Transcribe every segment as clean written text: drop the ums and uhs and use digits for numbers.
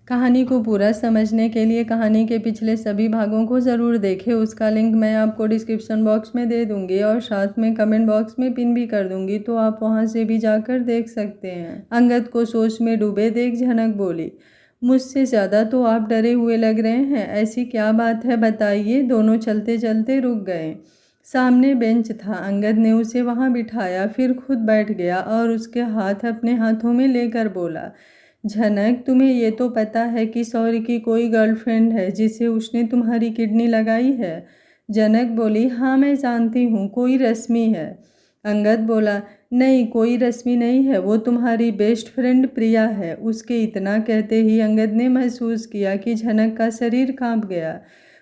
कहानी को पूरा समझने के लिए कहानी के पिछले सभी भागों को ज़रूर देखें। उसका लिंक मैं आपको डिस्क्रिप्शन बॉक्स में दे दूंगी और साथ में कमेंट बॉक्स में पिन भी कर दूंगी, तो आप वहां से भी जाकर देख सकते हैं। अंगद को सोच में डूबे देख झनक बोली, मुझसे ज़्यादा तो आप डरे हुए लग रहे हैं, ऐसी क्या बात है बताइए। दोनों चलते चलते रुक गए। सामने बेंच था। अंगद ने उसे वहां बिठाया, फिर खुद बैठ गया और उसके हाथ अपने हाथों में लेकर बोला, झनक, तुम्हें ये तो पता है कि सौरी की कोई गर्लफ्रेंड है जिसे उसने तुम्हारी किडनी लगाई है। जनक बोली, हाँ मैं जानती हूँ, कोई रश्मि है। अंगद बोला, नहीं कोई रश्मि नहीं है, वो तुम्हारी बेस्ट फ्रेंड प्रिया है। उसके इतना कहते ही अंगद ने महसूस किया कि झनक का शरीर कांप गया।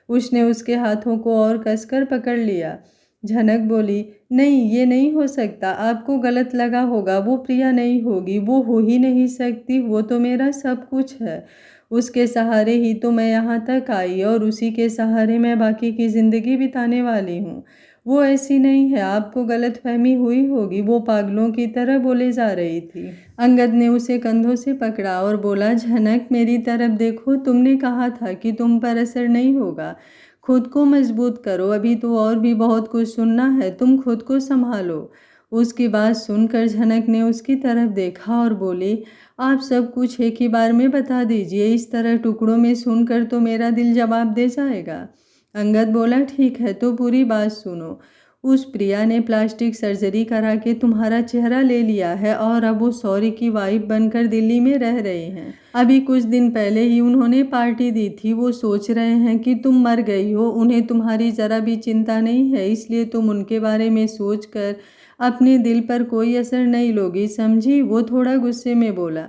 उसने उसके हाथों को और कसकर पकड़ लिया। झनक बोली, नहीं ये नहीं हो सकता, आपको गलत लगा होगा, वो प्रिया नहीं होगी, वो हो ही नहीं सकती, वो तो मेरा सब कुछ है। उसके सहारे ही तो मैं यहाँ तक आई और उसी के सहारे मैं बाकी की ज़िंदगी बिताने वाली हूँ। वो ऐसी नहीं है, आपको गलतफहमी हुई होगी, वो पागलों की तरह बोले जा रही थी। अंगद ने उसे कंधों से पकड़ा और बोला, झनक मेरी तरफ देखो, तुमने कहा था कि तुम पर असर नहीं होगा। खुद को मजबूत करो, अभी तो और भी बहुत कुछ सुनना है, तुम खुद को संभालो। उसकी बात सुनकर झनक ने उसकी तरफ देखा और बोली, आप सब कुछ एक ही बार में बता दीजिए, इस तरह टुकड़ों में सुनकर तो मेरा दिल जवाब दे जाएगा। अंगद बोला, ठीक है तो पूरी बात सुनो। उस प्रिया ने प्लास्टिक सर्जरी करा के तुम्हारा चेहरा ले लिया है और अब वो सौरी की वाइफ बनकर दिल्ली में रह रहे हैं। अभी कुछ दिन पहले ही उन्होंने पार्टी दी थी। वो सोच रहे हैं कि तुम मर गई हो, उन्हें तुम्हारी जरा भी चिंता नहीं है, इसलिए तुम उनके बारे में सोचकर अपने दिल पर कोई असर नहीं लोगी, समझी। वो थोड़ा गुस्से में बोला।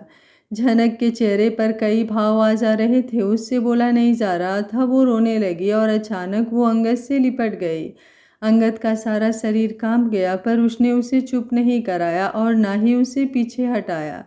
झनक के चेहरे पर कई भाव आ जा रहे थे, उससे बोला नहीं जा रहा था। वो रोने लगी और अचानक वो अंगद से लिपट गई। अंगद का सारा शरीर कांप गया, पर उसने उसे चुप नहीं कराया और ना ही उसे पीछे हटाया।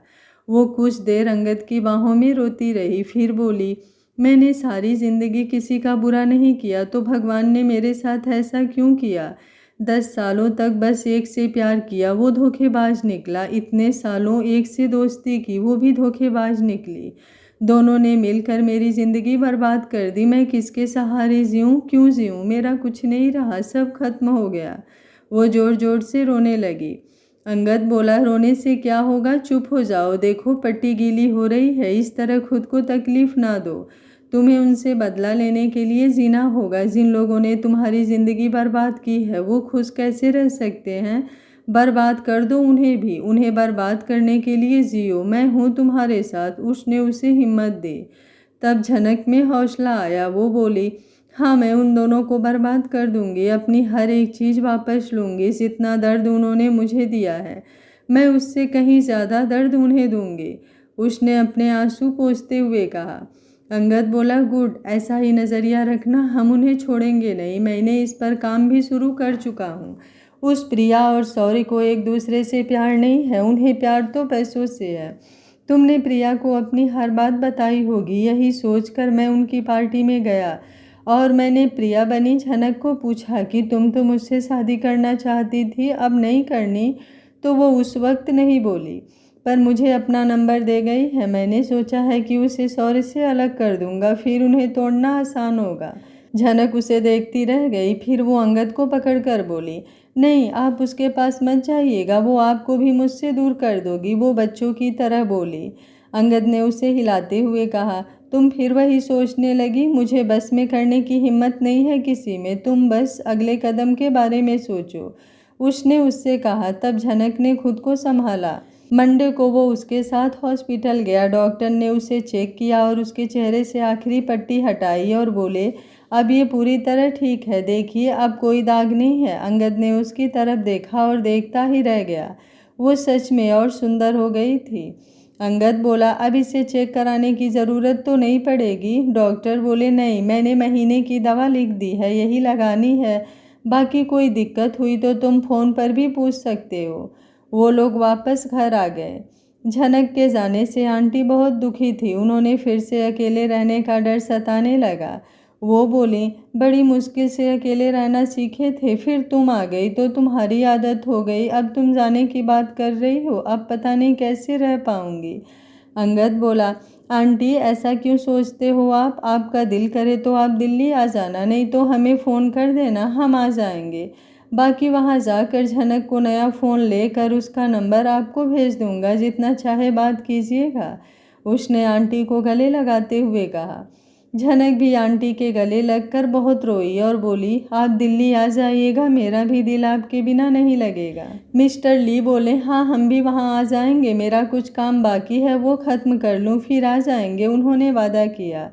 वो कुछ देर अंगद की बाहों में रोती रही, फिर बोली, मैंने सारी जिंदगी किसी का बुरा नहीं किया, तो भगवान ने मेरे साथ ऐसा क्यों किया। 10 सालों तक बस एक से प्यार किया, वो धोखेबाज निकला। इतने सालों एक से दोस्ती की, वो भी धोखेबाज निकली। दोनों ने मिलकर मेरी ज़िंदगी बर्बाद कर दी। मैं किसके सहारे जीऊँ, क्यों जीऊँ, मेरा कुछ नहीं रहा, सब खत्म हो गया। वो जोर जोर से रोने लगी। अंगद बोला, रोने से क्या होगा, चुप हो जाओ, देखो पट्टी गीली हो रही है, इस तरह खुद को तकलीफ ना दो। तुम्हें उनसे बदला लेने के लिए जीना होगा। जिन लोगों ने तुम्हारी ज़िंदगी बर्बाद की है वो खुश कैसे रह सकते हैं। बर्बाद कर दो उन्हें भी, उन्हें बर्बाद करने के लिए जियो, मैं हूँ तुम्हारे साथ। उसने उसे हिम्मत दी। तब झनक में हौसला आया। वो बोली, हाँ मैं उन दोनों को बर्बाद कर दूंगी, अपनी हर एक चीज़ वापस लूँगी। जितना दर्द उन्होंने मुझे दिया है मैं उससे कहीं ज़्यादा दर्द उन्हें दूंगी। उसने अपने आंसू पोंछते हुए कहा। अंगद बोला, गुड, ऐसा ही नज़रिया रखना, हम उन्हें छोड़ेंगे नहीं। मैंने इस पर काम भी शुरू कर चुका हूँ। उस प्रिया और सौरी को एक दूसरे से प्यार नहीं है, उन्हें प्यार तो पैसों से है। तुमने प्रिया को अपनी हर बात बताई होगी। यही सोचकर मैं उनकी पार्टी में गया और मैंने प्रिया बनी झनक को पूछा कि तुम तो मुझसे शादी करना चाहती थी, अब नहीं करनी। तो वो उस वक्त नहीं बोली, पर मुझे अपना नंबर दे गई है। मैंने सोचा है कि उसे सौरी से अलग कर दूंगा, फिर उन्हें तोड़ना आसान होगा। झनक उसे देखती रह गई। फिर वो अंगद को पकड़कर बोली, नहीं आप उसके पास मत जाइएगा, वो आपको भी मुझसे दूर कर दोगी। वो बच्चों की तरह बोली। अंगद ने उसे हिलाते हुए कहा, तुम फिर वही सोचने लगी। मुझे बस में करने की हिम्मत नहीं है किसी में, तुम बस अगले कदम के बारे में सोचो, उसने उससे कहा। तब झनक ने खुद को संभाला। मंडे को वो उसके साथ हॉस्पिटल गया। डॉक्टर ने उसे चेक किया और उसके चेहरे से आखिरी पट्टी हटाई और बोले, अब ये पूरी तरह ठीक है, देखिए अब कोई दाग नहीं है। अंगद ने उसकी तरफ देखा और देखता ही रह गया। वो सच में और सुंदर हो गई थी। अंगद बोला, अब इसे चेक कराने की ज़रूरत तो नहीं पड़ेगी। डॉक्टर बोले, नहीं, मैंने महीने की दवा लिख दी है, यही लगानी है। बाकी कोई दिक्कत हुई तो तुम फ़ोन पर भी पूछ सकते हो। वो लोग वापस घर आ गए। झनक के जाने से आंटी बहुत दुखी थी। उन्होंने फिर से अकेले रहने का डर सताने लगा। वो बोली, बड़ी मुश्किल से अकेले रहना सीखे थे, फिर तुम आ गई तो तुम्हारी आदत हो गई। अब तुम जाने की बात कर रही हो, अब पता नहीं कैसे रह पाऊंगी। अंगद बोला, आंटी ऐसा क्यों सोचते हो आप? आपका दिल करे तो आप दिल्ली आ जाना, नहीं तो हमें फ़ोन कर देना, हम आ जाएंगे। बाकी वहाँ जाकर झनक को नया फ़ोन लेकर उसका नंबर आपको भेज दूँगा, जितना चाहे बात कीजिएगा, उसने आंटी को गले लगाते हुए कहा। झनक भी आंटी के गले लगकर बहुत रोई और बोली, आप दिल्ली आ जाइएगा, मेरा भी दिल आपके बिना नहीं लगेगा। मिस्टर ली बोले, हाँ हम भी वहाँ आ जाएंगे, मेरा कुछ काम बाकी है वो ख़त्म कर लूँ फिर आ जाएंगे, उन्होंने वादा किया।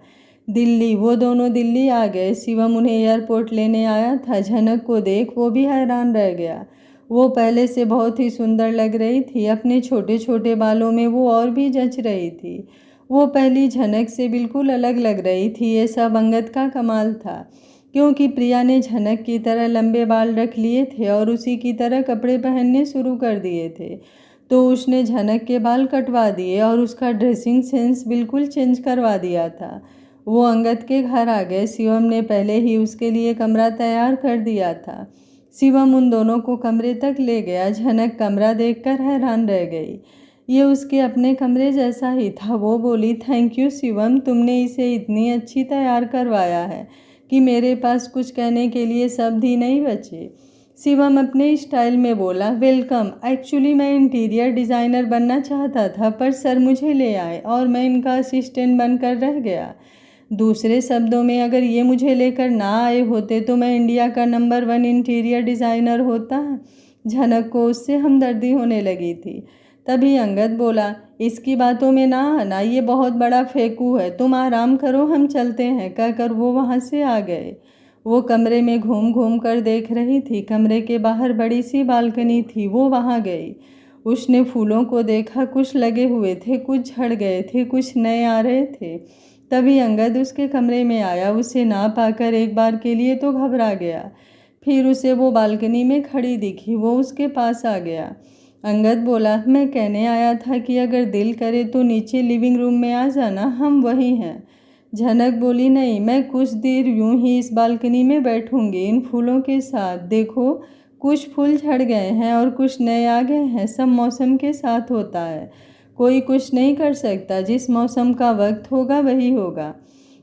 दिल्ली, वो दोनों दिल्ली आ गए। शिवम उन्हें एयरपोर्ट लेने आया था। झनक को देख वो भी हैरान रह गया। वो पहले से बहुत ही सुंदर लग रही थी, अपने छोटे छोटे बालों में वो और भी जच रही थी। वो पहली झनक से बिल्कुल अलग लग रही थी। ये सब अंगद का कमाल था, क्योंकि प्रिया ने झनक की तरह लंबे बाल रख लिए थे और उसी की तरह कपड़े पहनने शुरू कर दिए थे, तो उसने झनक के बाल कटवा दिए और उसका ड्रेसिंग सेंस बिल्कुल चेंज करवा दिया था। वो अंगद के घर आ गए। शिवम ने पहले ही उसके लिए कमरा तैयार कर दिया था। शिवम उन दोनों को कमरे तक ले गया। झनक कमरा देखकर हैरान रह गई। ये उसके अपने कमरे जैसा ही था। वो बोली, थैंक यू शिवम, तुमने इसे इतनी अच्छी तैयार करवाया है कि मेरे पास कुछ कहने के लिए शब्द ही नहीं बचे। शिवम अपने स्टाइल में बोला, वेलकम। एक्चुअली मैं इंटीरियर डिज़ाइनर बनना चाहता था, पर सर मुझे ले आए और मैं इनका असिस्टेंट बनकर रह गया। दूसरे शब्दों में, अगर ये मुझे लेकर ना आए होते तो मैं इंडिया का नंबर 1 इंटीरियर डिज़ाइनर होता। झनक को उससे हमदर्दी होने लगी थी। तभी अंगद बोला, इसकी बातों में ना आना, ये बहुत बड़ा फेंकू है, तुम आराम करो, हम चलते हैं, कहकर वो वहाँ से आ गए। वो कमरे में घूम घूम कर देख रही थी। कमरे के बाहर बड़ी सी बालकनी थी। वो वहाँ गई। उसने फूलों को देखा, कुछ लगे हुए थे, कुछ झड़ गए थे, कुछ नए आ रहे थे। तभी अंगद उसके कमरे में आया। उसे ना पाकर एक बार के लिए तो घबरा गया, फिर उसे वो बालकनी में खड़ी दिखी। वो उसके पास आ गया। अंगद बोला, मैं कहने आया था कि अगर दिल करे तो नीचे लिविंग रूम में आ जाना, हम वहीं हैं। झनक बोली, नहीं, मैं कुछ देर यूं ही इस बालकनी में बैठूंगी इन फूलों के साथ। देखो, कुछ फूल झड़ गए हैं और कुछ नए आ गए हैं। सब मौसम के साथ होता है, कोई कुछ नहीं कर सकता। जिस मौसम का वक्त होगा वही होगा।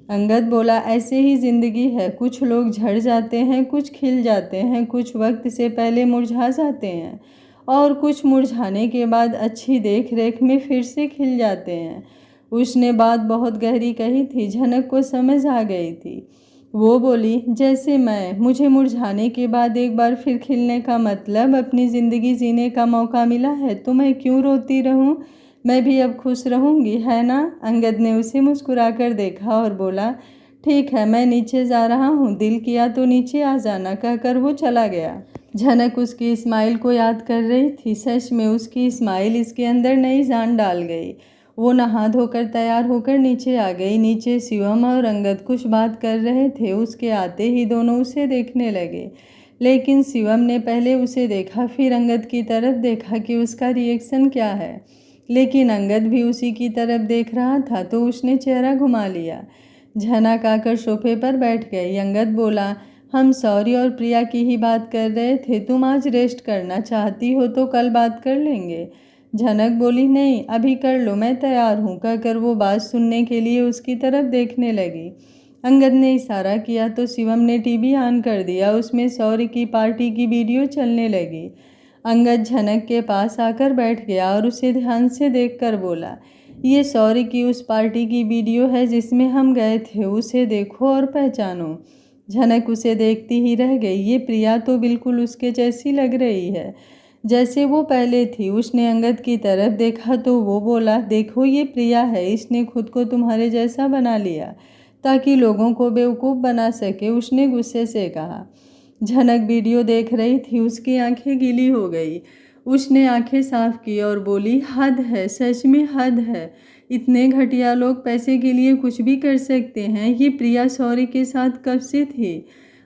अंगद बोला, ऐसे ही ज़िंदगी है, कुछ लोग झड़ जाते हैं, कुछ खिल जाते हैं, कुछ वक्त से पहले मुरझा जाते हैं और कुछ मुरझाने के बाद अच्छी देख रेख में फिर से खिल जाते हैं। उसने बात बहुत गहरी कही थी। झनक को समझ आ गई थी। वो बोली, जैसे मुझे मुरझाने के बाद एक बार फिर खिलने का मतलब अपनी ज़िंदगी जीने का मौका मिला है, तो मैं क्यों रोती रहूं? मैं भी अब खुश रहूंगी, है ना? अंगद ने उसे मुस्कुराकर देखा और बोला, ठीक है, मैं नीचे जा रहा हूँ, दिल किया तो नीचे आ जाना, कहकर वो चला गया। झनक उसकी स्माइल को याद कर रही थी। सच में उसकी स्माइल इसके अंदर नई जान डाल गई। वो नहा धोकर तैयार होकर नीचे आ गई। नीचे शिवम और अंगद कुछ बात कर रहे थे। उसके आते ही दोनों उसे देखने लगे, लेकिन शिवम ने पहले उसे देखा, फिर अंगद की तरफ देखा कि उसका रिएक्शन क्या है। लेकिन अंगद भी उसी की तरफ देख रहा था, तो उसने चेहरा घुमा लिया। झनक आकर सोफे पर बैठ गई। अंगद बोला, हम सौरी और प्रिया की ही बात कर रहे थे, तुम आज रेस्ट करना चाहती हो तो कल बात कर लेंगे। झनक बोली, नहीं, अभी कर लो, मैं तैयार हूँ, कहकर वो बात सुनने के लिए उसकी तरफ देखने लगी। अंगद ने इशारा किया तो शिवम ने टीवी ऑन कर दिया। उसमें सौरी की पार्टी की वीडियो चलने लगी। अंगद झनक के पास आकर बैठ गया और उसे ध्यान से देखकर बोला, ये सौरी की उस पार्टी की वीडियो है जिसमें हम गए थे, उसे देखो और पहचानो। झनक उसे देखती ही रह गई। ये प्रिया तो बिल्कुल उसके जैसी लग रही है जैसे वो पहले थी। उसने अंगद की तरफ देखा तो वो बोला, देखो ये प्रिया है, इसने खुद को तुम्हारे जैसा बना लिया ताकि लोगों को बेवकूफ़ बना सके, उसने गुस्से से कहा। झनक वीडियो देख रही थी, उसकी आंखें गीली हो गई। उसने आंखें साफ की और बोली, हद है, सच में हद है। इतने घटिया लोग पैसे के लिए कुछ भी कर सकते हैं। ये प्रिया सौरी के साथ कब से थी?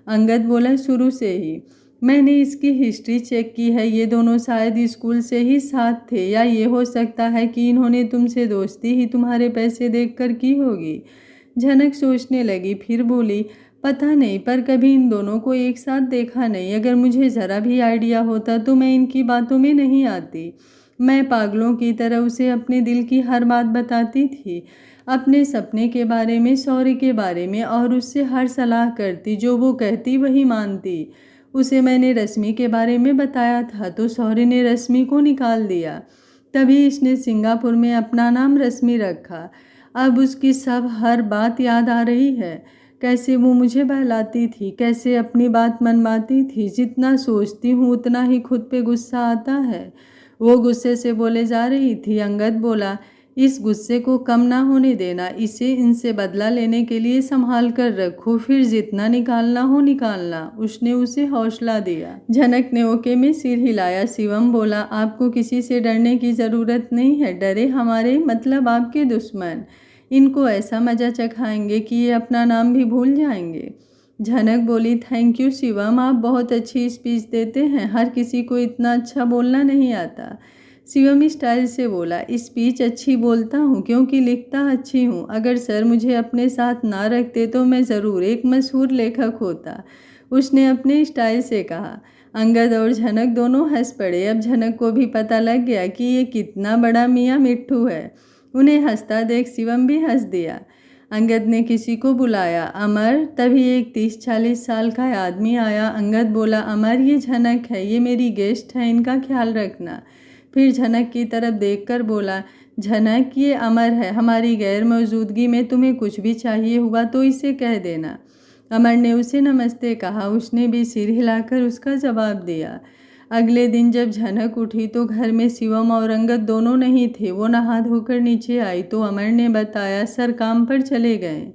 अंगद बोला, शुरू से ही। मैंने इसकी हिस्ट्री चेक की है, ये दोनों शायद स्कूल से ही साथ थे, या ये हो सकता है कि इन्होंने तुमसे दोस्ती ही तुम्हारे पैसे देखकर की होगी। झनक सोचने लगी, फिर बोली, पता नहीं, पर कभी इन दोनों को एक साथ देखा नहीं। अगर मुझे ज़रा भी आइडिया होता तो मैं इनकी बातों में नहीं आती। मैं पागलों की तरह उसे अपने दिल की हर बात बताती थी, अपने सपने के बारे में, शौर्य के बारे में, और उससे हर सलाह करती, जो वो कहती वही मानती। उसे मैंने रश्मि के बारे में बताया था तो शौर्य ने रश्मि को निकाल दिया। तभी इसने सिंगापुर में अपना नाम रश्मि रखा। अब उसकी सब हर बात याद आ रही है, कैसे वो मुझे बहलाती थी, कैसे अपनी बात मनवाती थी। जितना सोचती हूँ उतना ही खुद पे गुस्सा आता है। वो गुस्से से बोले जा रही थी। अंगद बोला, इस गुस्से को कम ना होने देना, इसे इनसे बदला लेने के लिए संभाल कर रखो, फिर जितना निकालना हो निकालना। उसने उसे हौसला दिया। झनक ने ओके में सिर हिलाया। शिवम बोला, आपको किसी से डरने की ज़रूरत नहीं है। डरे हमारे मतलब आपके दुश्मन। इनको ऐसा मजा चखाएंगे कि ये अपना नाम भी भूल जाएंगे। झनक बोली, थैंक यू शिवम, आप बहुत अच्छी स्पीच देते हैं। हर किसी को इतना अच्छा बोलना नहीं आता। शिवम स्टाइल से बोला, स्पीच अच्छी बोलता हूँ क्योंकि लिखता अच्छी हूँ। अगर सर मुझे अपने साथ ना रखते तो मैं ज़रूर एक मशहूर लेखक होता, उसने अपने स्टाइल से कहा। अंगद और झनक दोनों हंस पड़े। अब झनक को भी पता लग गया कि ये कितना बड़ा मियाँ मिट्ठू है। उन्हें हंसता देख शिवम भी हंस दिया। अंगद ने किसी को बुलाया, अमर। तभी एक 30-40 साल का आदमी आया। अंगद बोला, अमर ये झनक है, ये मेरी गेस्ट है, इनका ख्याल रखना। फिर झनक की तरफ देखकर बोला, झनक ये अमर है, हमारी गैर मौजूदगी में तुम्हें कुछ भी चाहिए हुआ तो इसे कह देना। अमर ने उसे नमस्ते कहा। उसने भी सिर हिलाकर उसका जवाब दिया। अगले दिन जब झनक उठी तो घर में शिवम और अंगद दोनों नहीं थे। वो नहा धोकर नीचे आई तो अमर ने बताया, सर काम पर चले गए।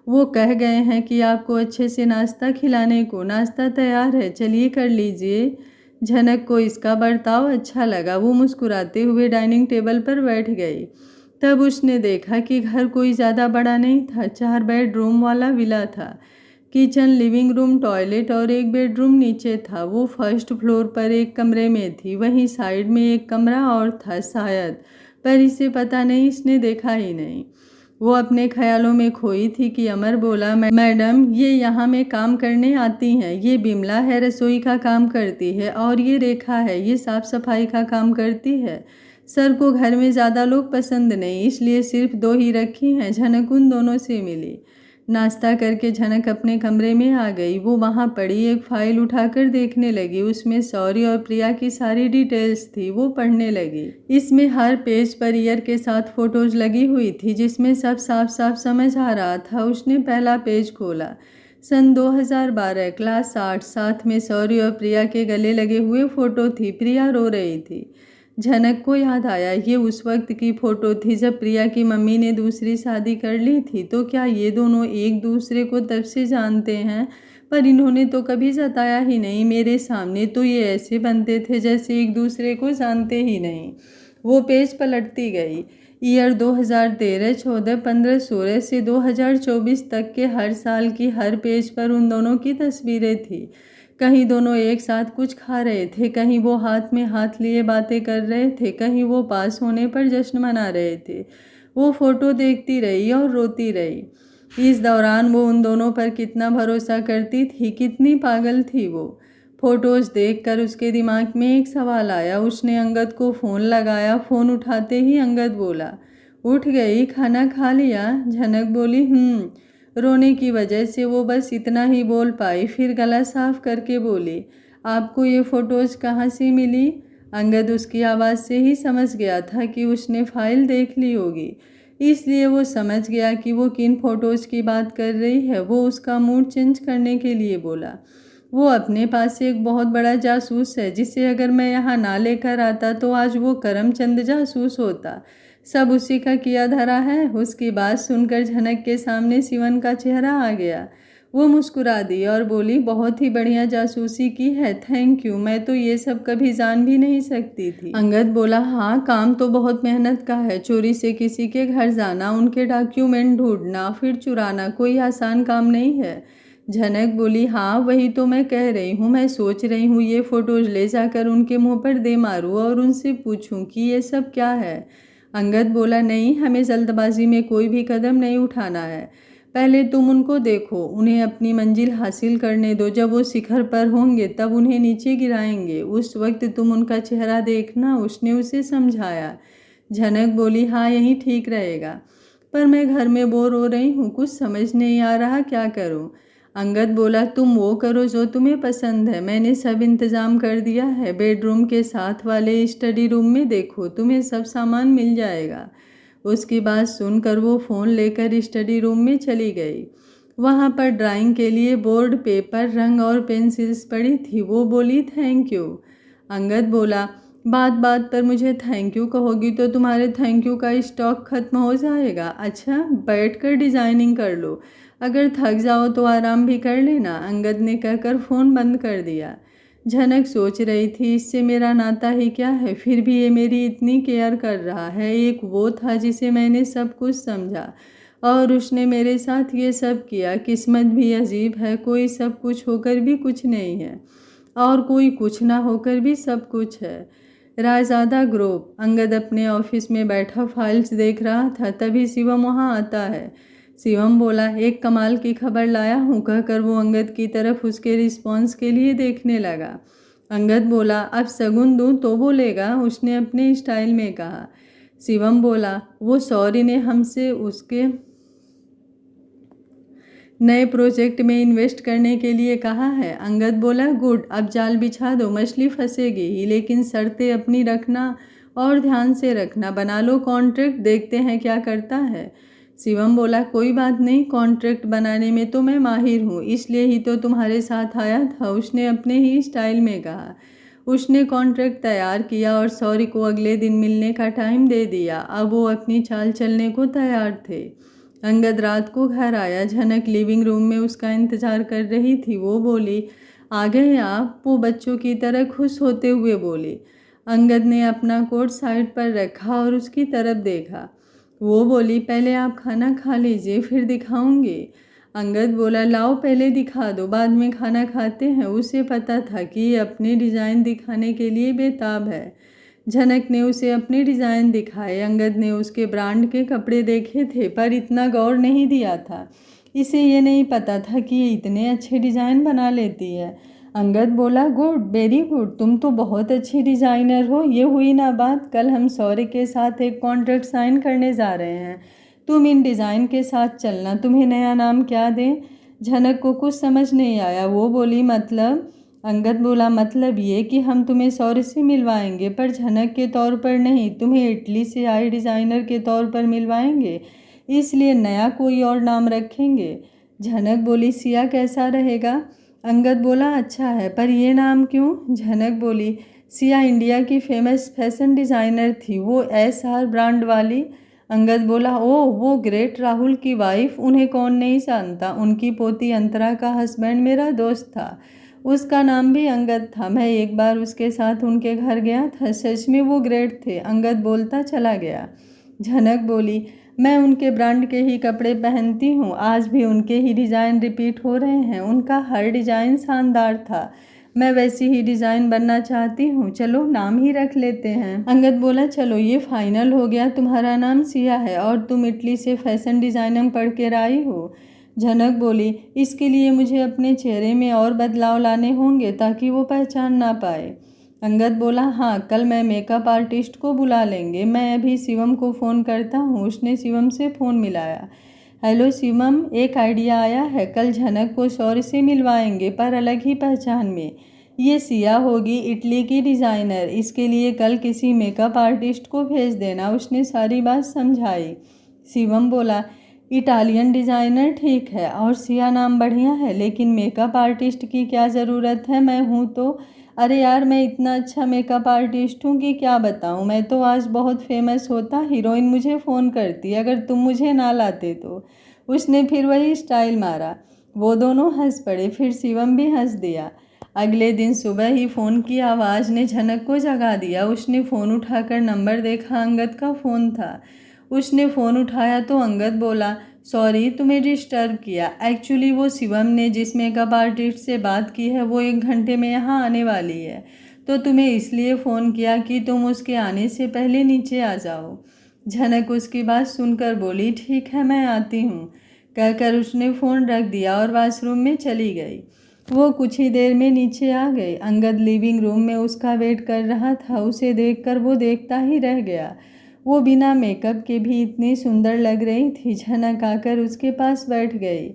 वो कह गए हैं कि आपको अच्छे से नाश्ता खिलाने को। नाश्ता तैयार है, चलिए कर लीजिए। झनक को इसका बर्ताव अच्छा लगा। वो मुस्कुराते हुए डाइनिंग टेबल पर बैठ गई। तब उसने देखा कि घर कोई ज़्यादा बड़ा नहीं था। 4 बेडरूम वाला विला था। किचन, लिविंग रूम, टॉयलेट और एक बेडरूम नीचे था। वो फर्स्ट फ्लोर पर एक कमरे में थी। वहीं साइड में एक कमरा और था शायद, पर इसे पता नहीं, इसने देखा ही नहीं। वो अपने ख्यालों में खोई थी कि अमर बोला, मैडम ये यहाँ में काम करने आती हैं। ये बिमला है, रसोई का काम करती है, और ये रेखा है, ये साफ सफाई का काम करती है। सर को घर में ज़्यादा लोग पसंद नहीं, इसलिए सिर्फ 2 ही रखी हैं। झनक उन दोनों से मिली। नाश्ता करके झनक अपने कमरे में आ गई। वो वहाँ पड़ी एक फाइल उठाकर देखने लगी। उसमें शौर्य और प्रिया की सारी डिटेल्स थी। वो पढ़ने लगी। इसमें हर पेज पर ईयर के साथ फोटोज लगी हुई थी, जिसमें सब साफ साफ समझ आ रहा था। उसने पहला पेज खोला। सन 2012, क्लास 8। साथ में शौर्य और प्रिया के गले लगे हुए फोटो थी। प्रिया रो रही थी। झनक को याद आया, ये उस वक्त की फ़ोटो थी जब प्रिया की मम्मी ने दूसरी शादी कर ली थी। तो क्या ये दोनों एक दूसरे को तब से जानते हैं? पर इन्होंने तो कभी जताया ही नहीं। मेरे सामने तो ये ऐसे बनते थे जैसे एक दूसरे को जानते ही नहीं। वो पेज पलटती गई। ईयर 2013, 14, 15, 16 से 2024 तक के हर साल की हर पेज पर उन दोनों की तस्वीरें थी। कहीं दोनों एक साथ कुछ खा रहे थे, कहीं वो हाथ में हाथ लिए बातें कर रहे थे, कहीं वो पास होने पर जश्न मना रहे थे। वो फ़ोटो देखती रही और रोती रही। इस दौरान वो उन दोनों पर कितना भरोसा करती थी, कितनी पागल थी वो। फ़ोटोज़ देखकर उसके दिमाग में एक सवाल आया। उसने अंगद को फ़ोन लगाया। फ़ोन उठाते ही अंगद बोला, उठ गई, खाना खा लिया? झनक बोली, रोने की वजह से वो बस इतना ही बोल पाई। फिर गला साफ करके बोली, आपको ये फ़ोटोज़ कहाँ से मिली? अंगद उसकी आवाज़ से ही समझ गया था कि उसने फ़ाइल देख ली होगी, इसलिए वो समझ गया कि वो किन फ़ोटोज़ की बात कर रही है। वो उसका मूड चेंज करने के लिए बोला, वो अपने पास एक बहुत बड़ा जासूस है, जिसे अगर मैं यहाँ ना लेकर आता तो आज वो करमचंद जासूस होता। सब उसी का किया धरा है। उसकी बात सुनकर झनक के सामने शिवन का चेहरा आ गया। वो मुस्कुरा दी और बोली, बहुत ही बढ़िया जासूसी की है, थैंक यू। मैं तो ये सब कभी जान भी नहीं सकती थी। अंगद बोला, हाँ काम तो बहुत मेहनत का है। चोरी से किसी के घर जाना, उनके डॉक्यूमेंट ढूंढना, फिर चुराना कोई आसान काम नहीं है। झनक बोली, हाँ वही तो मैं कह रही हूँ। मैं सोच रही हूँ ये फ़ोटोज़ ले जाकर उनके मुँह पर दे मारूँ और उनसे पूछूँ कि ये सब क्या है। अंगद बोला, नहीं, हमें जल्दबाजी में कोई भी कदम नहीं उठाना है। पहले तुम उनको देखो, उन्हें अपनी मंजिल हासिल करने दो। जब वो शिखर पर होंगे तब उन्हें नीचे गिराएंगे, उस वक्त तुम उनका चेहरा देखना, उसने उसे समझाया। झनक बोली, हाँ यही ठीक रहेगा, पर मैं घर में बोर हो रही हूँ, कुछ समझ नहीं आ रहा क्या करूँ। अंगद बोला, तुम वो करो जो तुम्हें पसंद है, मैंने सब इंतज़ाम कर दिया है। बेडरूम के साथ वाले स्टडी रूम में देखो, तुम्हें सब सामान मिल जाएगा। उसकी बात सुनकर वो फ़ोन लेकर स्टडी रूम में चली गई। वहाँ पर ड्राइंग के लिए बोर्ड, पेपर, रंग और पेंसिल्स पड़ी थी। वो बोली, थैंक यू। अंगद बोला, बात बात पर मुझे थैंक यू कहोगी तो तुम्हारे थैंक यू का स्टॉक खत्म हो जाएगा। अच्छा, बैठकर डिज़ाइनिंग कर लो, अगर थक जाओ तो आराम भी कर लेना। अंगद ने कहकर फ़ोन बंद कर दिया। झनक सोच रही थी, इससे मेरा नाता ही क्या है, फिर भी ये मेरी इतनी केयर कर रहा है। एक वो था जिसे मैंने सब कुछ समझा और उसने मेरे साथ ये सब किया। किस्मत भी अजीब है, कोई सब कुछ होकर भी कुछ नहीं है और कोई कुछ ना होकर भी सब कुछ है। रायज़ादा ग्रुप। अंगद अपने ऑफिस में बैठा फाइल्स देख रहा था, तभी शिवम वहाँ आता है। शिवम बोला, एक कमाल की खबर लाया हूँ, कहकर वो अंगद की तरफ उसके रिस्पॉन्स के लिए देखने लगा। अंगद बोला, अब शगुन दूँ तो बोलेगा, उसने अपने स्टाइल में कहा। शिवम बोला, वो सॉरी ने हमसे उसके नए प्रोजेक्ट में इन्वेस्ट करने के लिए कहा है। अंगद बोला, गुड, अब जाल बिछा दो, मछली फंसेगी ही, लेकिन शर्तें अपनी रखना और ध्यान से रखना। बना लो कॉन्ट्रैक्ट, देखते हैं क्या करता है। शिवम बोला, कोई बात नहीं, कॉन्ट्रैक्ट बनाने में तो मैं माहिर हूँ, इसलिए ही तो तुम्हारे साथ आया था, उसने अपने ही स्टाइल में कहा। उसने कॉन्ट्रैक्ट तैयार किया और सॉरी को अगले दिन मिलने का टाइम दे दिया। अब वो अपनी चाल चलने को तैयार थे। अंगद रात को घर आया। झनक लिविंग रूम में उसका इंतजार कर रही थी। वो बोली, आ गए आप? वो बच्चों की तरह खुश होते हुए बोली। अंगद ने अपना कोट साइड पर रखा और उसकी तरफ देखा। वो बोली, पहले आप खाना खा लीजिए, फिर दिखाऊंगी। अंगद बोला, लाओ पहले दिखा दो, बाद में खाना खाते हैं। उसे पता था कि ये अपने डिज़ाइन दिखाने के लिए बेताब है। झनक ने उसे अपने डिज़ाइन दिखाए। अंगद ने उसके ब्रांड के कपड़े देखे थे, पर इतना गौर नहीं दिया था। इसे ये नहीं पता था कि ये इतने अच्छे डिज़ाइन बना लेती है। अंगद बोला, गुड, वेरी गुड, तुम तो बहुत अच्छी डिज़ाइनर हो। ये हुई ना बात, कल हम सौर्य के साथ एक कॉन्ट्रैक्ट साइन करने जा रहे हैं, तुम इन डिज़ाइन के साथ चलना। तुम्हें नया नाम क्या दें? झनक को कुछ समझ नहीं आया। वो बोली, मतलब? अंगद बोला, मतलब ये कि हम तुम्हें सौर्य से मिलवाएंगे, पर झनक के तौर पर नहीं, तुम्हें इटली से आए डिज़ाइनर के तौर पर मिलवाएंगे, इसलिए नया कोई और नाम रखेंगे। झनक बोली, सिया कैसा रहेगा? अंगद बोला, अच्छा है, पर ये नाम क्यों? झनक बोली, सिया इंडिया की फेमस फैशन डिज़ाइनर थी, वो SR ब्रांड वाली। अंगद बोला, ओह, वो ग्रेट राहुल की वाइफ, उन्हें कौन नहीं जानता। उनकी पोती अंतरा का हस्बैंड मेरा दोस्त था, उसका नाम भी अंगद था। मैं एक बार उसके साथ उनके घर गया था, सच में वो ग्रेट थे। अंगद बोलता चला गया। झनक बोली, मैं उनके ब्रांड के ही कपड़े पहनती हूँ, आज भी उनके ही डिज़ाइन रिपीट हो रहे हैं। उनका हर डिज़ाइन शानदार था, मैं वैसी ही डिज़ाइन बनना चाहती हूँ, चलो नाम ही रख लेते हैं। अंगद बोला, चलो ये फाइनल हो गया, तुम्हारा नाम सिया है और तुम इटली से फैशन डिज़ाइनिंग पढ़ कर आई हो। झनक बोली, इसके लिए मुझे अपने चेहरे में और बदलाव लाने होंगे ताकि वो पहचान ना पाए। अंगद बोला, हाँ, कल मैं मेकअप आर्टिस्ट को बुला लेंगे। मैं अभी शिवम को फ़ोन करता हूँ। उसने शिवम से फ़ोन मिलाया। हेलो शिवम, एक आइडिया आया है, कल झनक को सौर्य से मिलवाएंगे, पर अलग ही पहचान में। ये सिया होगी, इटली की डिज़ाइनर, इसके लिए कल किसी मेकअप आर्टिस्ट को भेज देना। उसने सारी बात समझाई। शिवम बोला, इटालियन डिज़ाइनर ठीक है और सिया नाम बढ़िया है, लेकिन मेकअप आर्टिस्ट की क्या ज़रूरत है? मैं हूँ तो। अरे यार, मैं इतना अच्छा मेकअप आर्टिस्ट हूँ कि क्या बताऊँ। मैं तो आज बहुत फेमस होता, हीरोइन मुझे फ़ोन करती अगर तुम मुझे ना लाते तो। उसने फिर वही स्टाइल मारा। वो दोनों हंस पड़े, फिर शिवम भी हंस दिया। अगले दिन सुबह ही फ़ोन की आवाज़ ने झनक को जगा दिया। उसने फ़ोन उठाकर नंबर देखा, अंगद का फ़ोन था। उसने फ़ोन उठाया तो अंगद बोला, सॉरी तुम्हें डिस्टर्ब किया। एक्चुअली वो शिवम ने जिस मेकअप आर्टिस्ट से बात की है वो 1 घंटे में यहाँ आने वाली है, तो तुम्हें इसलिए फ़ोन किया कि तुम उसके आने से पहले नीचे आ जाओ। झनक उसकी बात सुनकर बोली, ठीक है, मैं आती हूँ। कहकर उसने फ़ोन रख दिया और वॉशरूम में चली गई। वो कुछ ही देर में नीचे आ गई। अंगद लिविंग रूम में उसका वेट कर रहा था। उसे देखकर वो देखता ही रह गया। वो बिना मेकअप के भी इतनी सुंदर लग रही थी। झनक आकर उसके पास बैठ गई।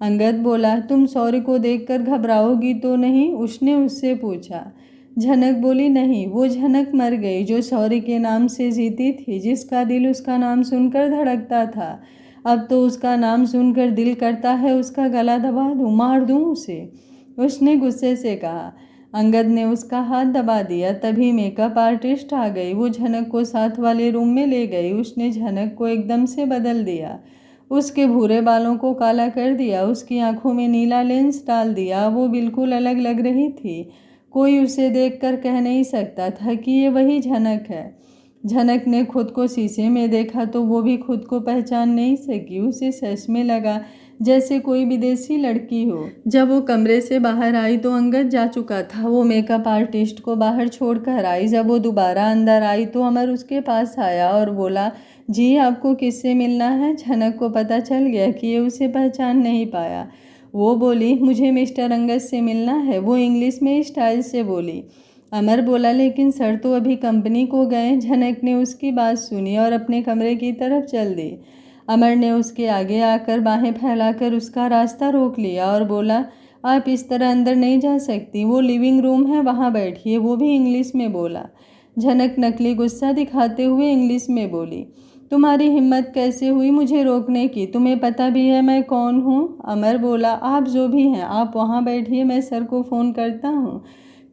अंगद बोला, तुम सौर्य को देखकर घबराओगी तो नहीं? उसने उससे पूछा। झनक बोली, नहीं। वो झनक मर गई जो सौर्य के नाम से जीती थी, जिसका दिल उसका नाम सुनकर धड़कता था। अब तो उसका नाम सुनकर दिल करता है उसका गला दबा दूं, मार दूं उसे, उसने गुस्से से कहा। अंगद ने उसका हाथ दबा दिया। तभी मेकअप आर्टिस्ट आ गई। वो झनक को साथ वाले रूम में ले गई। उसने झनक को एकदम से बदल दिया। उसके भूरे बालों को काला कर दिया। उसकी आंखों में नीला लेंस डाल दिया। वो बिल्कुल अलग लग रही थी। कोई उसे देखकर कह नहीं सकता था कि ये वही झनक है। झनक ने खुद को शीशे में देखा तो वो भी खुद को पहचान नहीं सकी। उसे सच में लगा जैसे कोई विदेशी लड़की हो। जब वो कमरे से बाहर आई तो अंगद जा चुका था। वो मेकअप आर्टिस्ट को बाहर छोड़कर आई। जब वो दोबारा अंदर आई तो अमर उसके पास आया और बोला, जी आपको किससे मिलना है? झनक को पता चल गया कि ये उसे पहचान नहीं पाया। वो बोली, मुझे मिस्टर अंगद से मिलना है। वो इंग्लिश में स्टाइल से बोली। अमर बोला, लेकिन सर तो अभी कंपनी को गए। झनक ने उसकी बात सुनी और अपने कमरे की तरफ चल दी। अमर ने उसके आगे आकर बाहें फैलाकर उसका रास्ता रोक लिया और बोला, आप इस तरह अंदर नहीं जा सकती। वो लिविंग रूम है, वहाँ बैठिए। वो भी इंग्लिश में बोला। झनक नकली गुस्सा दिखाते हुए इंग्लिश में बोली, तुम्हारी हिम्मत कैसे हुई मुझे रोकने की? तुम्हें पता भी है मैं कौन हूँ? अमर बोला, आप जो भी हैं आप वहाँ बैठिए, मैं सर को फ़ोन करता हूँ,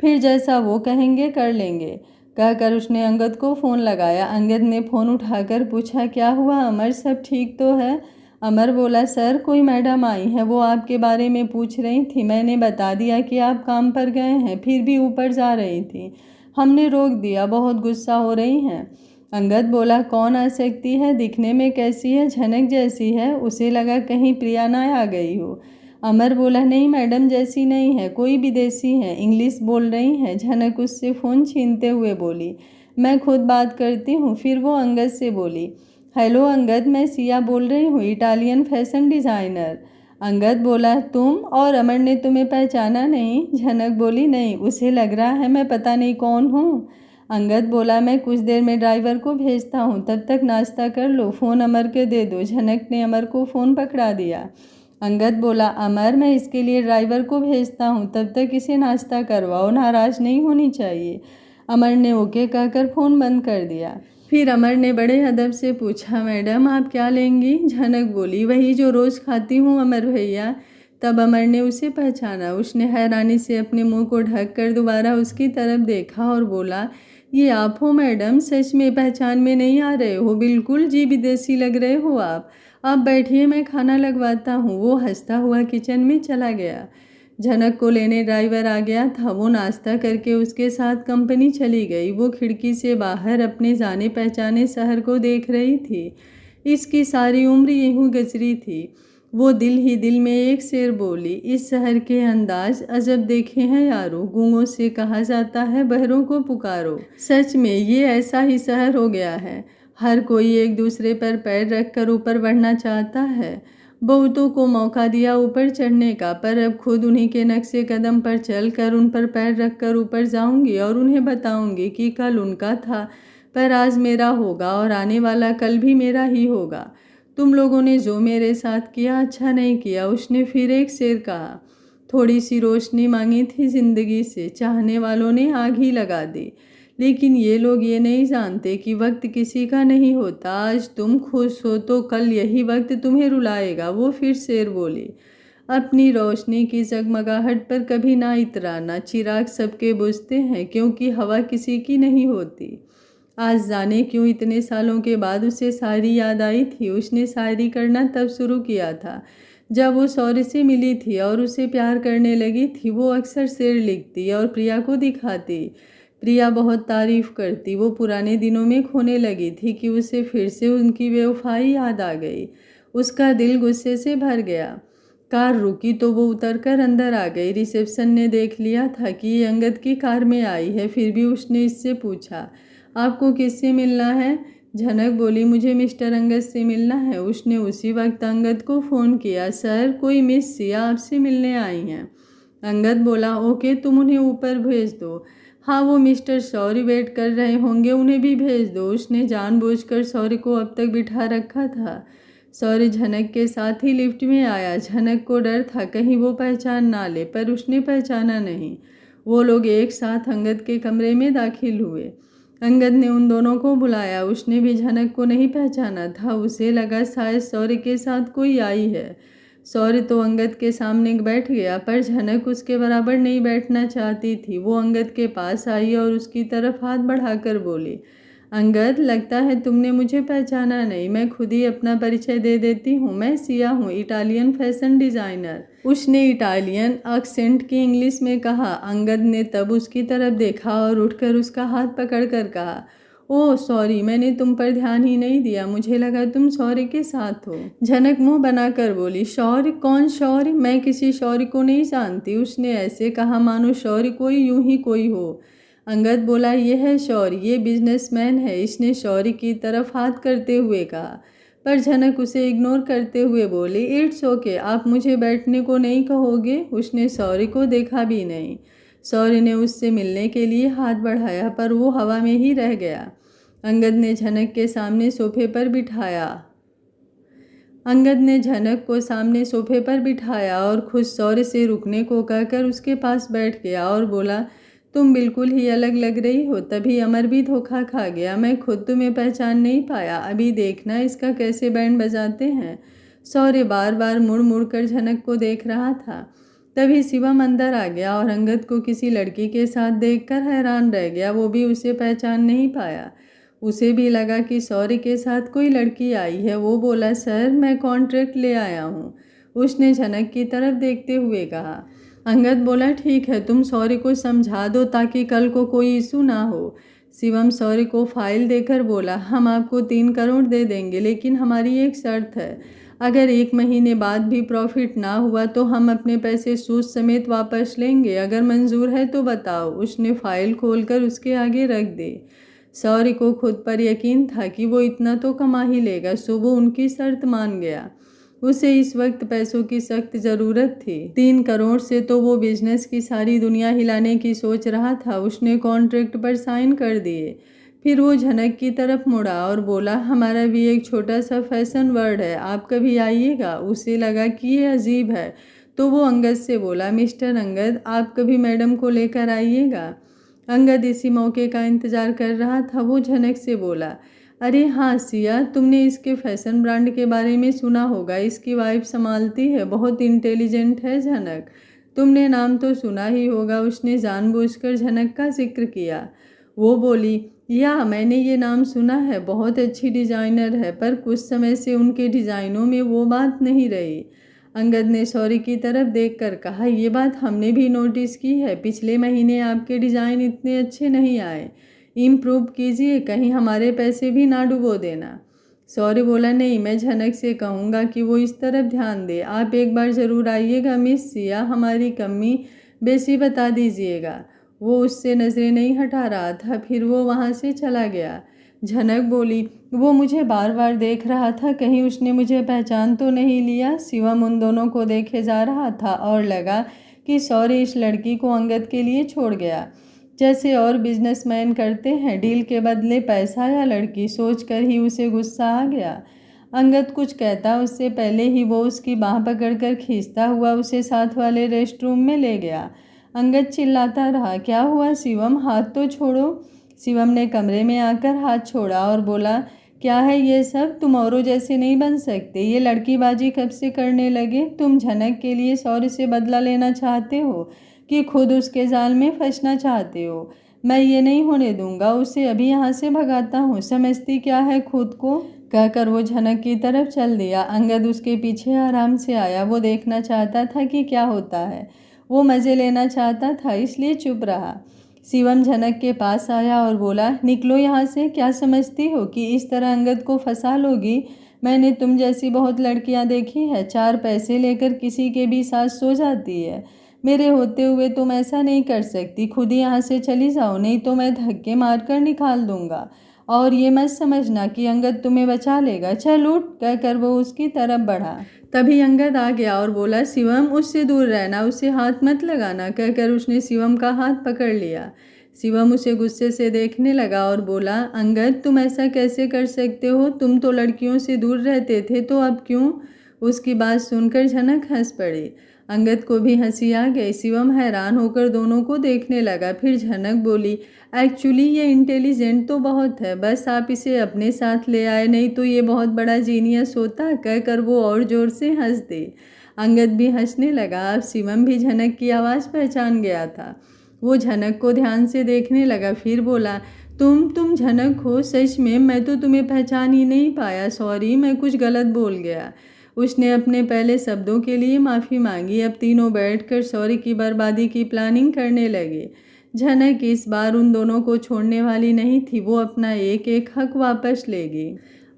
फिर जैसा वो कहेंगे कर लेंगे। कहकर उसने अंगद को फ़ोन लगाया। अंगद ने फ़ोन उठाकर पूछा, क्या हुआ अमर, सब ठीक तो है? अमर बोला, सर कोई मैडम आई है, वो आपके बारे में पूछ रही थी। मैंने बता दिया कि आप काम पर गए हैं, फिर भी ऊपर जा रही थी। हमने रोक दिया, बहुत गुस्सा हो रही हैं। अंगद बोला, कौन आ सकती है? दिखने में कैसी है? झनक जैसी है। उसे लगा कहीं प्रिया ना आ गई हो। अमर बोला, नहीं मैडम जैसी नहीं है, कोई विदेशी है, इंग्लिश बोल रही हैं। झनक उससे फ़ोन छीनते हुए बोली, मैं खुद बात करती हूँ। फिर वो अंगद से बोली, हेलो अंगद, मैं सिया बोल रही हूँ, इटालियन फैशन डिज़ाइनर। अंगद बोला, तुम? और अमर ने तुम्हें पहचाना नहीं? झनक बोली, नहीं, उसे लग रहा है मैं पता नहीं कौन हूँ। अंगद बोला, मैं कुछ देर में ड्राइवर को भेजता हूँ, तब तक नाश्ता कर लो, फ़ोन अमर के दे दो। झनक ने अमर को फ़ोन पकड़ा दिया। अंगद बोला, अमर मैं इसके लिए ड्राइवर को भेजता हूँ, तब तक इसे नाश्ता करवाओ, नाराज़ नहीं होनी चाहिए। अमर ने ओके कहकर फ़ोन बंद कर दिया। फिर अमर ने बड़े अदब से पूछा, मैडम आप क्या लेंगी? झनक बोली, वही जो रोज़ खाती हूँ अमर भैया। तब अमर ने उसे पहचाना। उसने हैरानी से अपने मुंह को ढक कर दोबारा उसकी तरफ देखा और बोला, ये आप हो मैडम? सच में पहचान में नहीं आ रहे हो, बिल्कुल जी विदेशी लग रहे हो आप बैठिए, मैं खाना लगवाता हूँ। वो हंसता हुआ किचन में चला गया। झनक को लेने ड्राइवर आ गया था। वो नाश्ता करके उसके साथ कंपनी चली गई। वो खिड़की से बाहर अपने जाने पहचाने शहर को देख रही थी। इसकी सारी उम्र यूं गुजरी थी। वो दिल ही दिल में एक शेर बोली, इस शहर के अंदाज अजब देखे हैं यारो, गूंगों से कहा जाता है बहरों को पुकारो। सच में ये ऐसा ही शहर हो गया है। हर कोई एक दूसरे पर पैर रखकर ऊपर बढ़ना चाहता है। बहुतों को मौका दिया ऊपर चढ़ने का, पर अब खुद उन्हीं के नक्शे कदम पर चलकर उन पर पैर रखकर ऊपर जाऊंगी और उन्हें बताऊंगी कि कल उनका था पर आज मेरा होगा और आने वाला कल भी मेरा ही होगा। तुम लोगों ने जो मेरे साथ किया अच्छा नहीं किया। उसने फिर एक शेर कहा। थोड़ी सी रोशनी मांगी थी जिंदगी से, चाहने वालों ने आग ही लगा दी। लेकिन ये लोग ये नहीं जानते कि वक्त किसी का नहीं होता। आज तुम खुश हो तो कल यही वक्त तुम्हें रुलाएगा। वो फिर शेर बोली, अपनी रोशनी की जगमगाहट पर कभी ना इतराना, चिराग सबके बुझते हैं क्योंकि हवा किसी की नहीं होती। आज जाने क्यों इतने सालों के बाद उसे शायरी याद आई थी। उसने शायरी करना तब शुरू किया था जब वो सौर्य से मिली थी और उसे प्यार करने लगी थी। वो अक्सर शेर लिखती और प्रिया को दिखाती। प्रिया बहुत तारीफ करती। वो पुराने दिनों में खोने लगी थी कि उसे फिर से उनकी बेवफाई याद आ गई। उसका दिल गुस्से से भर गया। कार रुकी तो वो उतरकर अंदर आ गई। रिसेप्शन ने देख लिया था कि ये अंगद की कार में आई है, फिर भी उसने इससे पूछा, आपको किससे मिलना है? झनक बोली, मुझे मिस्टर अंगद से मिलना है। उसने उसी वक्त अंगद को फ़ोन किया। सर, कोई मिस सिया आपसे मिलने आई हैं। अंगद बोला, ओके, तुम उन्हें ऊपर भेज दो। हाँ, वो मिस्टर शौरी वेट कर रहे होंगे, उन्हें भी भेज दो। उसने जानबूझकर शौरी को अब तक बिठा रखा था। शौरी झनक के साथ ही लिफ्ट में आया। झनक को डर था कहीं वो पहचान ना ले, पर उसने पहचाना नहीं। वो लोग एक साथ अंगद के कमरे में दाखिल हुए। अंगद ने उन दोनों को बुलाया। उसने भी झनक को नहीं पहचाना था। उसे लगा शायद शौरी के साथ कोई आई है। शौरी तो अंगद के सामने बैठ गया, पर झनक उसके बराबर नहीं बैठना चाहती थी। वो अंगद के पास आई और उसकी तरफ हाथ बढ़ाकर बोली, अंगद, लगता है तुमने मुझे पहचाना नहीं। मैं खुद ही अपना परिचय दे देती हूँ। मैं सिया हूँ, इटालियन फैशन डिज़ाइनर। उसने इटालियन एक्सेंट की इंग्लिश में कहा। अंगद ने तब उसकी तरफ देखा और उठकर उसका हाथ पकड़कर कहा, ओह सॉरी, मैंने तुम पर ध्यान ही नहीं दिया। मुझे लगा तुम शौर्य के साथ हो। झनक मुंह बनाकर बोली, शौर्य? कौन शौर्य? मैं किसी शौर्य को नहीं जानती। उसने ऐसे कहा मानो शौर्य कोई यूं ही कोई हो। अंगद बोला, यह है शौर्य, ये बिजनेसमैन है। इसने शौर्य की तरफ हाथ करते हुए कहा, पर झनक उसे इग्नोर करते हुए बोली, इट्स ओके, आप मुझे बैठने को नहीं कहोगे? उसने शौर्य को देखा भी नहीं। शौर्य ने उससे मिलने के लिए हाथ बढ़ाया, पर वो हवा में ही रह गया। अंगद ने झनक के सामने सोफे पर बिठाया। अंगद ने झनक को सामने सोफे पर बिठाया और खुद शौर्य से रुकने को कहकर उसके पास बैठ गया और बोला, तुम बिल्कुल ही अलग लग रही हो। तभी अमर भी धोखा खा गया। मैं खुद तुम्हें पहचान नहीं पाया। अभी देखना इसका कैसे बैंड बजाते हैं। शौर्य बार बार मुड़ मुड़ कर झनक को देख रहा था। तभी शिवम अंदर आ गया और अंगद को किसी लड़की के साथ देखकर हैरान रह गया। वो भी उसे पहचान नहीं पाया। उसे भी लगा कि शौर्य के साथ कोई लड़की आई है। वो बोला, सर, मैं कॉन्ट्रैक्ट ले आया हूँ। उसने झनक की तरफ देखते हुए कहा। अंगद बोला, ठीक है, तुम शौर्य को समझा दो ताकि कल को कोई इशू ना हो। शिवम शौर्य को फाइल देकर बोला, हम आपको 3 करोड़ दे देंगे, लेकिन हमारी एक शर्त है। अगर 1 महीने बाद भी प्रॉफिट ना हुआ तो हम अपने पैसे सूद समेत वापस लेंगे। अगर मंजूर है तो बताओ। उसने फाइल खोलकर उसके आगे रख दी। शौर्य को खुद पर यकीन था कि वो इतना तो कमा ही लेगा, सो वो उनकी शर्त मान गया। उसे इस वक्त पैसों की सख्त ज़रूरत थी। 3 करोड़ से तो वो बिजनेस की सारी दुनिया हिलाने की सोच रहा था। उसने कॉन्ट्रैक्ट पर साइन कर दिए। फिर वो झनक की तरफ मुड़ा और बोला, हमारा भी एक छोटा सा फैशन वर्ड है, आप कभी आइएगा। उसे लगा कि ये अजीब है, तो वो अंगद से बोला, मिस्टर अंगद, आप कभी मैडम को लेकर आइएगा। अंगद इसी मौके का इंतज़ार कर रहा था। वो झनक से बोला, अरे हाँ सिया, तुमने इसके फैशन ब्रांड के बारे में सुना होगा। इसकी वाइफ संभालती है, बहुत इंटेलिजेंट है झनक। तुमने नाम तो सुना ही होगा। उसने जानबूझकर झनक का जिक्र किया। वो बोली, या मैंने ये नाम सुना है, बहुत अच्छी डिज़ाइनर है, पर कुछ समय से उनके डिज़ाइनों में वो बात नहीं रही। अंगद ने शौर्य की तरफ देखकर कहा, ये बात हमने भी नोटिस की है। पिछले महीने आपके डिज़ाइन इतने अच्छे नहीं आए। इम्प्रूव कीजिए, कहीं हमारे पैसे भी ना डुबो देना। शौर्य बोला, नहीं, मैं झनक से कहूँगा कि वो इस तरफ ध्यान दे। आप एक बार ज़रूर आइएगा मिस सिया, हमारी कमी बेसी बता दीजिएगा। वो उससे नज़रें नहीं हटा रहा था। फिर वो वहाँ से चला गया। झनक बोली, वो मुझे बार बार देख रहा था, कहीं उसने मुझे पहचान तो नहीं लिया। शिवम उन दोनों को देखे जा रहा था और लगा कि शौर्य इस लड़की को अंगद के लिए छोड़ गया, जैसे और बिजनेसमैन करते हैं, डील के बदले पैसा या लड़की। सोचकर ही उसे गुस्सा आ गया। अंगद कुछ कहता उससे पहले ही वो उसकी बाह पकड़कर खींचता हुआ उसे साथ वाले रेस्ट रूम में ले गया। अंगद चिल्लाता रहा, क्या हुआ शिवम, हाथ तो छोड़ो। शिवम ने कमरे में आकर हाथ छोड़ा और बोला, क्या है ये सब? तुम औरों जैसे नहीं बन सकते। ये लड़कीबाजी कब से करने लगे? तुम झनक के लिए शौर्य से बदला लेना चाहते हो कि खुद उसके जाल में फंसना चाहते हो? मैं ये नहीं होने दूंगा। उसे अभी यहाँ से भगाता हूँ। समझती क्या है खुद को? कहकर वो झनक की तरफ चल दिया। अंगद उसके पीछे आराम से आया। वो देखना चाहता था कि क्या होता है। वो मज़े लेना चाहता था, इसलिए चुप रहा। शिवम झनक के पास आया और बोला, निकलो यहाँ से। क्या समझती हो कि इस तरह अंगद को फंसा लोगी? मैंने तुम जैसी बहुत लड़कियाँ देखी है, 4 पैसे लेकर किसी के भी साथ सो जाती है। मेरे होते हुए तुम ऐसा नहीं कर सकती। खुद ही यहाँ से चली जाओ, नहीं तो मैं धक्के मारकर निकाल दूंगा। और ये मत समझना कि अंगद तुम्हें बचा लेगा, चल उठ कहकर वो उसकी तरफ बढ़ा। तभी अंगद आ गया और बोला, शिवम उससे दूर रहना, उसे हाथ मत लगाना कहकर उसने शिवम का हाथ पकड़ लिया। शिवम उसे गुस्से से देखने लगा और बोला, अंगद तुम ऐसा कैसे कर सकते हो, तुम तो लड़कियों से दूर रहते थे तो अब क्यों? उसकी बात सुनकर झनक हंस पड़ी। अंगद को भी हंसी आ गई। शिवम हैरान होकर दोनों को देखने लगा। फिर झनक बोली, एक्चुअली ये इंटेलिजेंट तो बहुत है, बस आप इसे अपने साथ ले आए, नहीं तो ये बहुत बड़ा जीनियस होता कहकर वो और जोर से हंस दे। अंगद भी हंसने लगा। अब शिवम भी झनक की आवाज़ पहचान गया था। वो झनक को ध्यान से देखने लगा, फिर बोला, तुम झनक हो? सच में? मैं तो तुम्हें पहचान ही नहीं पाया, सॉरी, मैं कुछ गलत बोल गया। उसने अपने पहले शब्दों के लिए माफ़ी मांगी। अब तीनों बैठकर सॉरी की बर्बादी की प्लानिंग करने लगे। झनक इस बार उन दोनों को छोड़ने वाली नहीं थी, वो अपना एक एक हक वापस लेगी।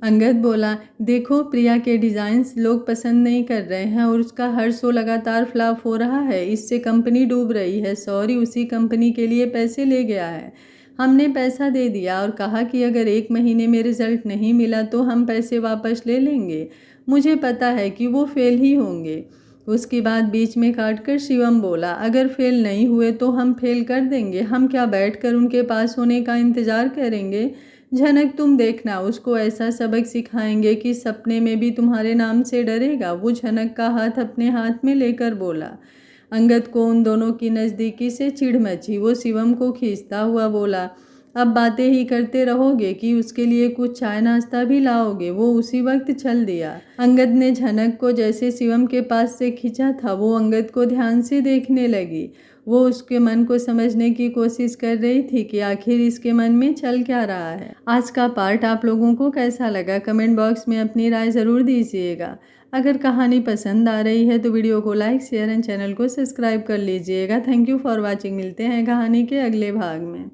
अंगद बोला, देखो प्रिया के डिज़ाइंस लोग पसंद नहीं कर रहे हैं और उसका हर शो लगातार फ्लॉप हो रहा है, इससे कंपनी डूब रही है। सॉरी उसी कंपनी के लिए पैसे ले गया है, हमने पैसा दे दिया और कहा कि अगर 1 महीने में रिजल्ट नहीं मिला तो हम पैसे वापस ले लेंगे। मुझे पता है कि वो फेल ही होंगे। उसकी बात बीच में काटकर शिवम बोला, अगर फेल नहीं हुए तो हम फेल कर देंगे, हम क्या बैठकर उनके पास होने का इंतज़ार करेंगे? झनक तुम देखना, उसको ऐसा सबक सिखाएंगे कि सपने में भी तुम्हारे नाम से डरेगा। वो झनक का हाथ अपने हाथ में लेकर बोला। अंगद को उन दोनों की नज़दीकी से चिढ़ मची। वो शिवम को खींचता हुआ बोला, अब बातें ही करते रहोगे कि उसके लिए कुछ चाय नाश्ता भी लाओगे? वो उसी वक्त चल दिया। अंगद ने झनक को जैसे शिवम के पास से खींचा था, वो अंगद को ध्यान से देखने लगी। वो उसके मन को समझने की कोशिश कर रही थी कि आखिर इसके मन में चल क्या रहा है। आज का पार्ट आप लोगों को कैसा लगा, कमेंट बॉक्स में अपनी राय ज़रूर दीजिएगा। अगर कहानी पसंद आ रही है तो वीडियो को लाइक, शेयर एंड चैनल को सब्सक्राइब कर लीजिएगा। Thank you for watching. मिलते हैं कहानी के अगले भाग में।